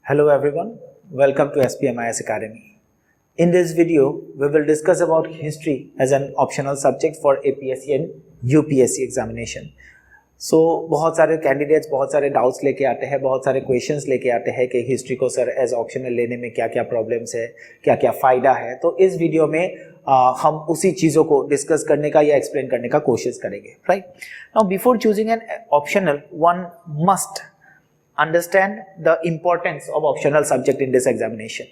Hello everyone, welcome to SPMIS Academy. In this video, we will discuss about history as an optional subject for APSC and UPSC examination. So बहुत सारे candidates बहुत सारे doubts लेके आते हैं, बहुत सारे क्वेश्चंस लेके आते हैं कि हिस्ट्री को सर एज ऑप्शनल लेने में क्या क्या प्रॉब्लम्स है, क्या क्या फ़ायदा है. तो इस वीडियो में हम उसी चीज़ों को डिस्कस करने का या एक्सप्लेन करने का कोशिश करेंगे. Right now before choosing an optional one must understand the importance of optional subject in this examination.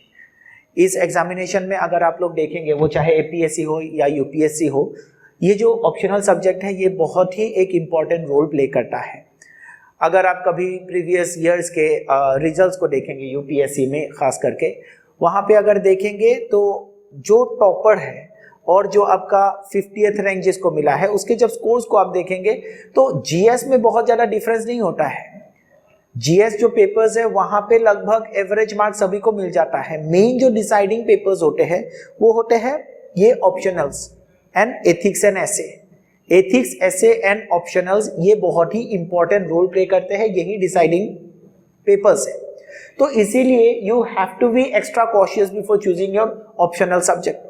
इस एग्जामिनेशन में अगर आप लोग देखेंगे वो चाहे एपीएससी हो या यूपीएससी हो, ये जो ऑप्शनल सब्जेक्ट है ये बहुत ही एक इम्पॉर्टेंट रोल प्ले करता है. अगर आप कभी प्रीवियस ईयर्स के रिजल्ट्स को देखेंगे यूपीएससी में खास करके, वहाँ पे अगर देखेंगे तो जो टॉपर है और जो आपका 50th रैंक जिसको मिला है उसके जब स्कोर्स को आप देखेंगे तो जीएस में बहुत ज़्यादा डिफरेंस नहीं होता है. जीएस जो पेपर्स है वहाँ पे लगभग एवरेज मार्क सभी को मिल जाता है. मेन जो डिसाइडिंग पेपर्स होते हैं वो होते हैं ये optionals and ethics and essay. Ethics, essay and optionals ये बहुत ही इंपॉर्टेंट रोल प्ले करते हैं, यही डिसाइडिंग पेपर्स है. तो इसीलिए you have to be extra cautious before choosing your optional subject.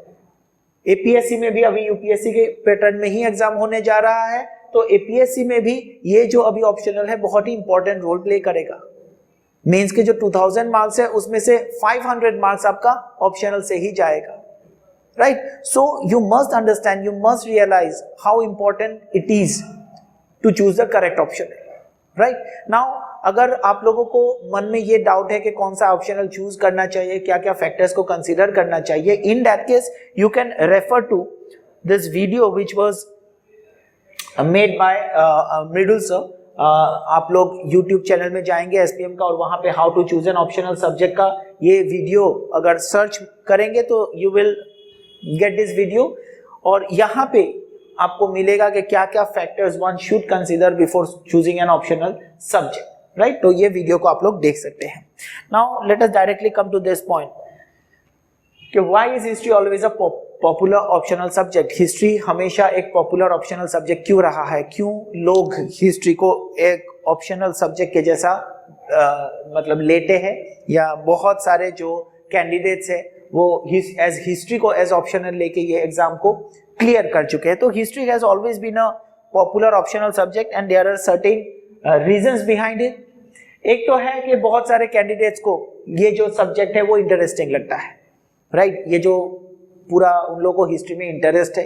APSC में भी अभी यूपीएससी के पैटर्न में ही एग्जाम होने जा रहा है, तो एपीएससी में भी ये जो अभी ऑप्शनल है बहुत ही इंपॉर्टेंट रोल प्ले करेगा. मेंस के जो 2000 मार्क्स है उसमें से 500 मार्क्स आपका ऑप्शनल से ही जाएगा. Right, so you must understand, you must realize how important it is to choose the correct option. Right now, अगर आप लोगों को मन में ये डाउट है कि कौन सा ऑप्शनल चूज करना चाहिए, क्या क्या फैक्टर्स को कंसीडर करना चाहिए, in that case you can refer to this video which was made by Mridul sir. आप लोग YouTube चैनल में जाएंगे SPM का और वहां पे how to choose an optional subject का ये वीडियो अगर सर्च करेंगे तो you will get this video, और यहाँ पे आपको मिलेगा कि क्या क्या factors one should consider before choosing an optional subject. Right, तो ये वीडियो को आप लोग देख सकते हैं. Now let us directly come to this point कि why is history always a popular optional subject. History हमेशा एक पॉपुलर ऑप्शनल सब्जेक्ट क्यों रहा है, क्यों लोग हिस्ट्री को एक ऑप्शनल सब्जेक्ट के जैसा मतलब लेते हैं, या बहुत सारे जो कैंडिडेट्स है वो एज हिस्ट्री को एज ऑप्शनल लेके ये एग्जाम को क्लियर कर चुके हैं. तो history has always been a popular optional subject and there are certain reasons behind it. एक तो है कि बहुत सारे कैंडिडेट्स को ये जो सब्जेक्ट है वो इंटरेस्टिंग लगता है. राइट, ये जो पूरा उन लोगों को हिस्ट्री में इंटरेस्ट है,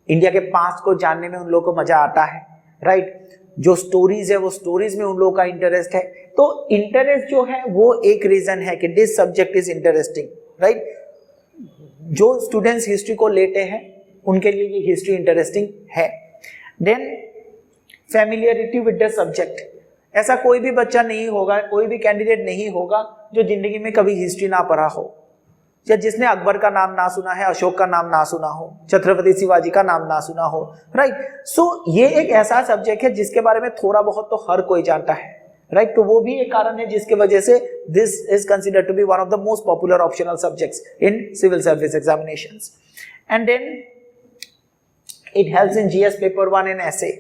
इंडिया के पास्ट को जानने में उन लोगों को मजा आता है. राइट, जो स्टोरीज है वो स्टोरीज में उन लोगों का इंटरेस्ट है. तो इंटरेस्ट जो है वो एक रीजन है कि this subject is interesting. Right, जो स्टूडेंट्स हिस्ट्री को लेते हैं उनके लिए ये हिस्ट्री इंटरेस्टिंग है. Then familiarity with the subject. ऐसा कोई भी बच्चा नहीं होगा, कोई भी कैंडिडेट नहीं होगा जो जिंदगी में कभी हिस्ट्री ना पढ़ा हो, या जिसने अकबर का नाम ना सुना है, अशोक का नाम ना सुना हो, छत्रपति शिवाजी का नाम ना सुना हो. राइट, सो ये एक ऐसा सब्जेक्ट है जिसके बारे में थोड़ा बहुत तो हर कोई जानता है. राइट, तो वो भी एक कारण है जिसके वजह से this is considered to be one of the most popular optional subjects in civil service examinations. And then it helps in GS paper 1 and essay.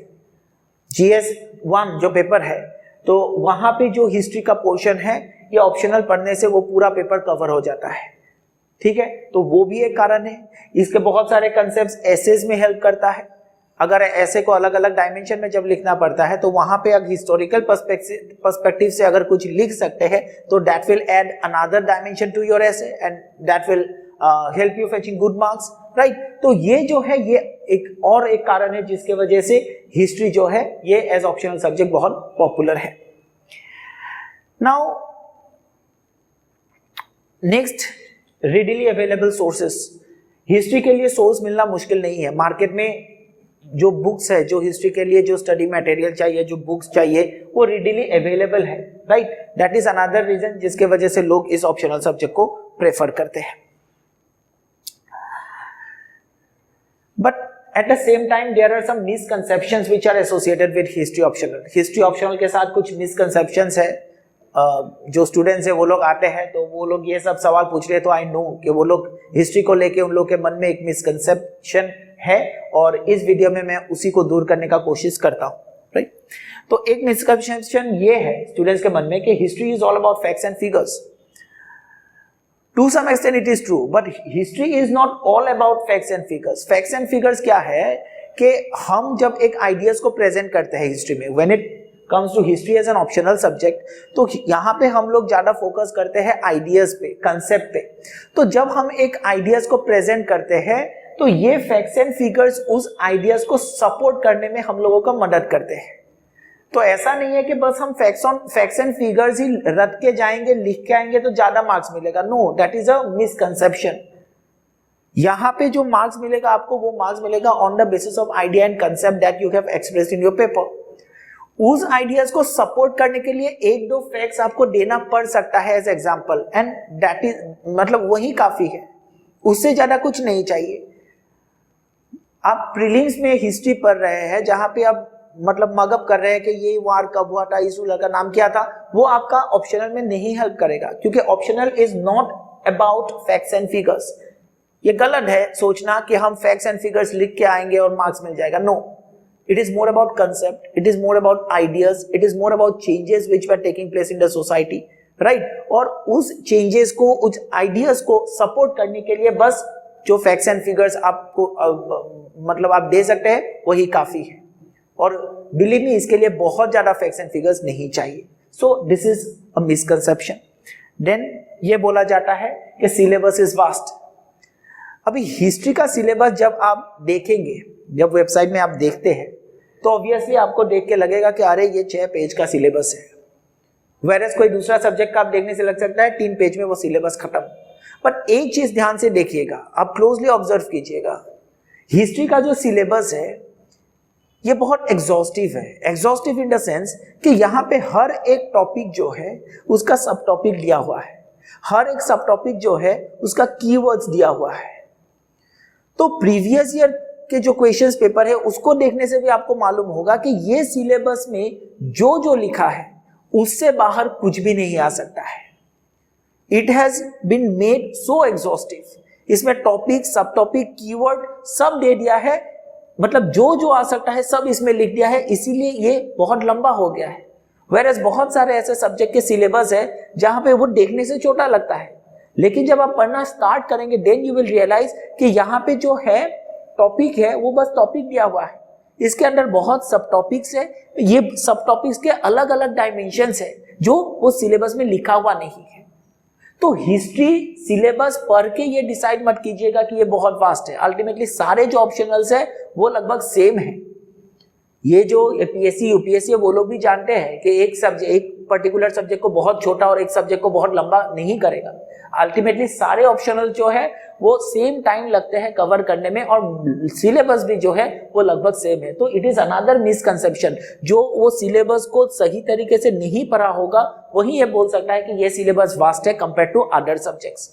GS 1 जो पेपर है तो वहां पे जो हिस्ट्री का पोर्शन है ये ऑप्शनल पढ़ने से वो पूरा पेपर कवर हो जाता है. ठीक है, तो वो भी एक कारण है. इसके बहुत सारे कंसेप्ट एसेज में हेल्प करता है. अगर ऐसे को अलग अलग डायमेंशन में जब लिखना पड़ता है तो वहां पे अगर हिस्टोरिकल पर्सपेक्टिव से अगर कुछ लिख सकते हैं तो that will add another dimension to your essay and that will help you fetching good marks. Right, तो ये जो है ये एक कारण है जिसके वजह से हिस्ट्री जो है ये एज ऑप्शनल सब्जेक्ट बहुत पॉपुलर है. Now next, readily available sources. History के लिए सोर्स मिलना मुश्किल नहीं है. मार्केट में जो बुक्स है, जो हिस्ट्री के लिए जो स्टडी मटेरियल चाहिए, जो बुक्स चाहिए वो रेडिली अवेलेबल है. Right, that is another reason जिसके वजह से लोग इस ऑप्शनल सब्जेक्ट को प्रेफर करते हैं. But at the same time there are some misconceptions which are associated with history optional. History optional के साथ कुछ मिसकंसेप्शंस है. जो स्टूडेंट्स है वो लोग आते हैं तो वो लोग ये सब सवाल पूछ रहे हैं, तो आई नो कि वो लोग हिस्ट्री को लेके उन लोग के मन में एक मिसकंसेप्शन है और इस वीडियो में मैं उसी को दूर करने का कोशिश करता हूँ. राइट, तो एक मिसकंसेप्शन ये है स्टूडेंट्स के मन में कि history is all about facts and figures. To some extent it is true, but history is not all about facts and figures. Facts and figures क्या है कि हम जब एक आइडियाज को प्रेजेंट करते हैं हिस्ट्री में, when it comes to history as an optional subject, तो यहाँ पे हम लोग ज्यादा फोकस करते हैं आइडियाज पे, कंसेप्ट पे। तो जब हम एक आइडियाज को प्रेजेंट करते हैं तो ये फैक्ट्स एंड फिगर्स उस आइडियाज को सपोर्ट करने में हम लोगों को मदद करते हैं। तो ऐसा नहीं है कि बस हम फैक्ट्स एंड फिगर्स ही रट के जाएंगे, लिख के आएंगे तो ज्यादा मार्क्स मिलेगा। No, that is a misconception. यहाँ पे जो मार्क्स मिलेगा आपको, वो मार्क्स मिलेगा on the basis of idea and concept that you have expressed in your paper. उस आइडियाज को सपोर्ट करने के लिए एक दो फैक्ट्स आपको देना पड़ सकता है as example, and that is मतलब वही काफी है, उससे ज्यादा कुछ नहीं चाहिए। आप प्रीलिम्स में हिस्ट्री पढ़ रहे हैं जहां पे आप मतलब मगअप कर रहे हैं कि ये वार कब हुआ था, इस रूलर का नाम क्या था, वो आपका ऑप्शनल में नहीं हेल्प करेगा, क्योंकि optional is not about facts and figures. ये गलत है सोचना कि हम फैक्ट्स एंड फिगर्स लिख के आएंगे और मार्क्स मिल जाएगा। No, it is more about concept, it is more about ideas, it is more about changes which were taking place in the society, right? और उस changes को, उस ideas को support करने के लिए बस जो facts and figures आपको मतलब आप दे सकते हैं वही काफी है, और believe me इसके लिए बहुत ज्यादा facts and figures नहीं चाहिए। So this is a misconception. Then ये बोला जाता है कि syllabus is vast। अभी हिस्ट्री का सिलेबस जब आप देखेंगे, जब वेबसाइट में आप देखते हैं, तो ऑब्वियसली आपको देख के लगेगा कि अरे ये 6 पेज का सिलेबस है, वेरएस कोई दूसरा सब्जेक्ट का आप देखने से लग सकता है 3 पेज में वो सिलेबस खत्म। बट एक चीज ध्यान से देखिएगा, आप क्लोजली ऑब्जर्व कीजिएगा, हिस्ट्री का जो सिलेबस है ये बहुत एग्जॉस्टिव है। एग्जॉस्टिव इन द सेंस कि यहाँ पे हर एक टॉपिक जो है उसका सब टॉपिक दिया हुआ है, हर एक सब टॉपिक जो है उसका कीवर्ड्स दिया हुआ है। तो प्रीवियस ईयर के जो क्वेश्चंस पेपर है उसको देखने से भी आपको मालूम होगा कि ये सिलेबस में जो जो लिखा है उससे बाहर कुछ भी नहीं आ सकता है। It has been made so exhaustive, इसमें टॉपिक, सब टॉपिक, कीवर्ड सब दे दिया है, मतलब जो जो आ सकता है सब इसमें लिख दिया है, इसीलिए ये बहुत लंबा हो गया है। वेरएस बहुत सारे ऐसे सब्जेक्ट के सिलेबस है जहां पे वो देखने से छोटा लगता है, लेकिन जब आप पढ़ना स्टार्ट करेंगे देन यू विल रियलाइज कि यहाँ पे जो है टॉपिक है वो बस टॉपिक दिया हुआ है, इसके अंदर बहुत सब टॉपिक्स है, ये सब टॉपिक्स के अलग अलग डायमेंशंस है जो वो सिलेबस में लिखा हुआ नहीं है। तो हिस्ट्री सिलेबस पढ़ के ये डिसाइड मत कीजिएगा कि ये बहुत वास्ट है। अल्टीमेटली सारे जो ऑप्शनल्स है वो लगभग सेम है। ये जो पीएससी यूपीएससी है वो लोग भी जानते हैं कि एक पर्टिकुलर सब्जेक्ट को बहुत छोटा और एक सब्जेक्ट को बहुत लंबा नहीं करेगा। अल्टीमेटली सारे ऑप्शनल जो है वो सेम टाइम लगते हैं कवर करने में, और सिलेबस भी जो है वो लगभग सेम है। तो इट इज अनदर मिसकंसेप्शन, जो वो सिलेबस को सही तरीके से नहीं पढ़ा होगा वही ये बोल सकता है कि ये सिलेबस वास्ट है compare to other subjects.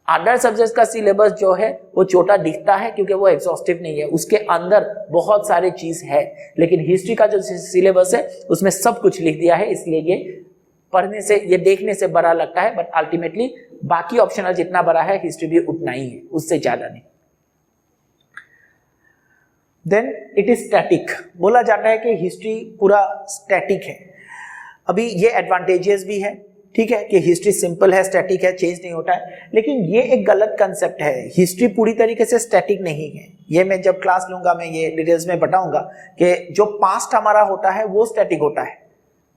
Other subjects का सिलेबस जो है वो छोटा दिखता है क्योंकि वो एग्जॉस्टिव नहीं है, उसके अंदर बहुत सारे चीज है, लेकिन हिस्ट्री का जो सिलेबस है उसमें सब कुछ लिख दिया है, इसलिए ये पढ़ने से, ये देखने से बड़ा लगता है, बट अल्टीमेटली बाकी ऑप्शनल जितना बड़ा है हिस्ट्री भी उतना ही है, उससे ज्यादा नहीं। Then it is static. बोला जाता है कि हिस्ट्री पूरा स्टैटिक है। अभी ये एडवांटेजेस भी है, ठीक है, कि हिस्ट्री सिंपल है, स्टैटिक है, चेंज नहीं होता है, लेकिन ये एक गलत कंसेप्ट है। हिस्ट्री पूरी तरीके से स्टैटिक नहीं है। ये मैं जब क्लास लूंगा मैं ये डिटेल्स में बताऊंगा कि जो पास्ट हमारा होता है वो स्टैटिक होता है,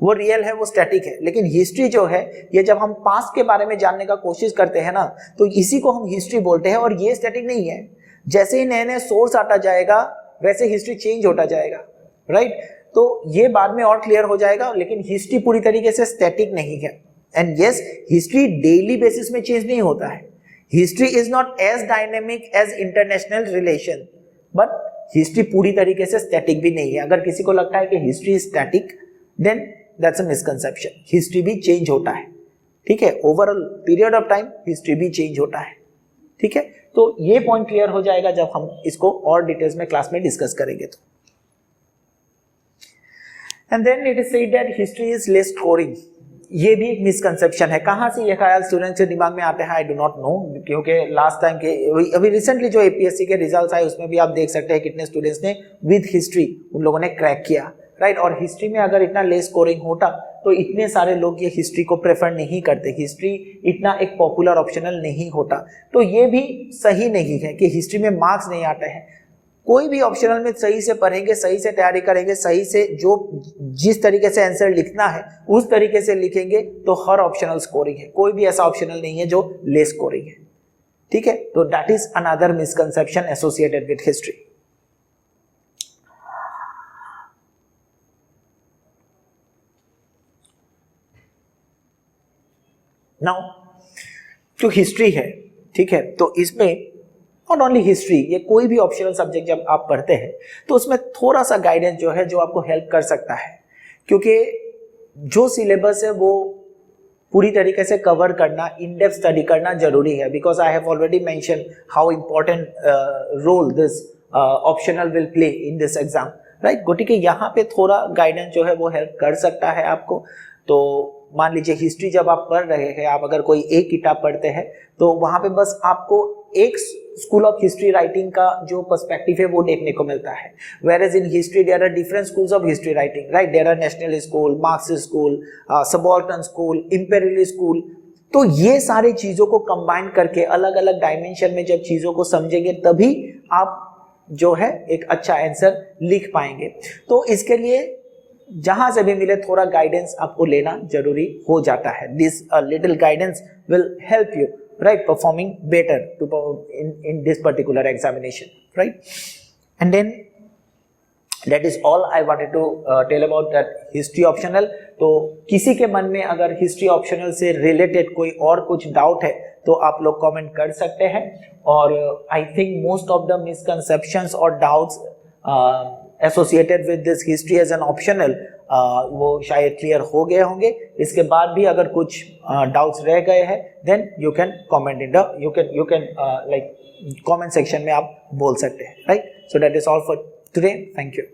वो रियल है, वो स्टैटिक है। लेकिन हिस्ट्री जो है, ये जब हम पास्ट के बारे में जानने का कोशिश करते हैं ना, तो इसी को हम हिस्ट्री बोलते हैं, और ये स्टैटिक नहीं है। जैसे ही नए नए सोर्स आता जाएगा वैसे हिस्ट्री चेंज होता जाएगा, राइट? तो ये बाद में और क्लियर हो जाएगा, लेकिन हिस्ट्री पूरी तरीके से स्टैटिक नहीं है। And yes, history daily basis में चेंज नहीं होता है। History is not as dynamic as international relation, but history पूरी तरीके से स्टैटिक भी नहीं है। अगर किसी को लगता है कि history is static, then that's a misconception. History भी चेंज होता है, ठीक है, overall period of time history भी चेंज होता है, ठीक है। तो ये पॉइंट क्लियर हो जाएगा जब हम इसको और डिटेल्स में क्लास में डिस्कस करेंगे तो। And then it is said that history is less scoring. ये भी एक मिसकंसेप्शन है। कहां से ये ख्याल स्टूडेंट्स के दिमाग में आते हैं, आई डू नॉट नो, क्योंकि लास्ट टाइम के अभी रिसेंटली जो एपीएससी के रिजल्ट्स आए उसमें भी आप देख सकते हैं कितने स्टूडेंट्स ने विद हिस्ट्री उन लोगों ने क्रैक किया, राइट? और हिस्ट्री में अगर इतना लेस स्कोरिंग होता तो इतने सारे लोग ये हिस्ट्री को प्रेफर नहीं करते, हिस्ट्री इतना एक पॉपुलर ऑप्शनल नहीं होता। तो ये भी सही नहीं है कि हिस्ट्री में मार्क्स नहीं आते हैं। कोई भी ऑप्शनल में सही से पढ़ेंगे, सही से तैयारी करेंगे, सही से जो जिस तरीके से आंसर लिखना है उस तरीके से लिखेंगे तो हर ऑप्शनल स्कोरिंग है। कोई भी ऐसा ऑप्शनल नहीं है जो ले स्कोरिंग है, ठीक है। तो that is another misconception associated with history. Now जो हिस्ट्री है, ठीक है, तो इसमें नॉट ओनली हिस्ट्री, ये कोई भी ऑप्शनल सब्जेक्ट जब आप पढ़ते हैं तो उसमें थोड़ा सा गाइडेंस जो है जो आपको हेल्प कर सकता है, क्योंकि जो सिलेबस है वो पूरी तरीके से कवर करना, इन डेप्थ स्टडी करना जरूरी है। Because I have already mention how important role this optional will play in this exam, right. गतिके यहाँ पे थोड़ा गाइडेंस जो है वो हेल्प कर सकता है आपको। तो मान लीजिए हिस्ट्री जब आप पढ़ रहे हैं, आप अगर कोई एक किताब पढ़ते हैं तो वहां पे बस आपको एक स्कूल ऑफ हिस्ट्री राइटिंग का जो पर्सपेक्टिव है वो देखने को मिलता है। Where in history there are different schools of history writing, right. There are national school, Marxist school, subaltern school, imperial school. तो ये सारी चीजों को कंबाइन करके अलग अलग डायमेंशन में जब चीजों को समझेंगे तभी आप जो है एक अच्छा आंसर लिख पाएंगे। तो इसके लिए जहां से भी मिले थोड़ा गाइडेंस आपको लेना जरूरी हो जाता है। This little guidance will help you, right, performing better in this particular examination, right? And then that is all I wanted to tell about that history optional. तो किसी के मन में अगर हिस्ट्री ऑप्शनल से रिलेटेड कोई और कुछ डाउट है तो आप लोग कमेंट कर सकते हैं। और I think most of the misconceptions और doubts associated with this history as an optional वो शायद क्लियर हो गए होंगे। इसके बाद भी अगर कुछ डाउट्स रह गए हैं then you can comment in the you can like comment section में आप बोल सकते हैं, राइट। So that is all for today, thank you.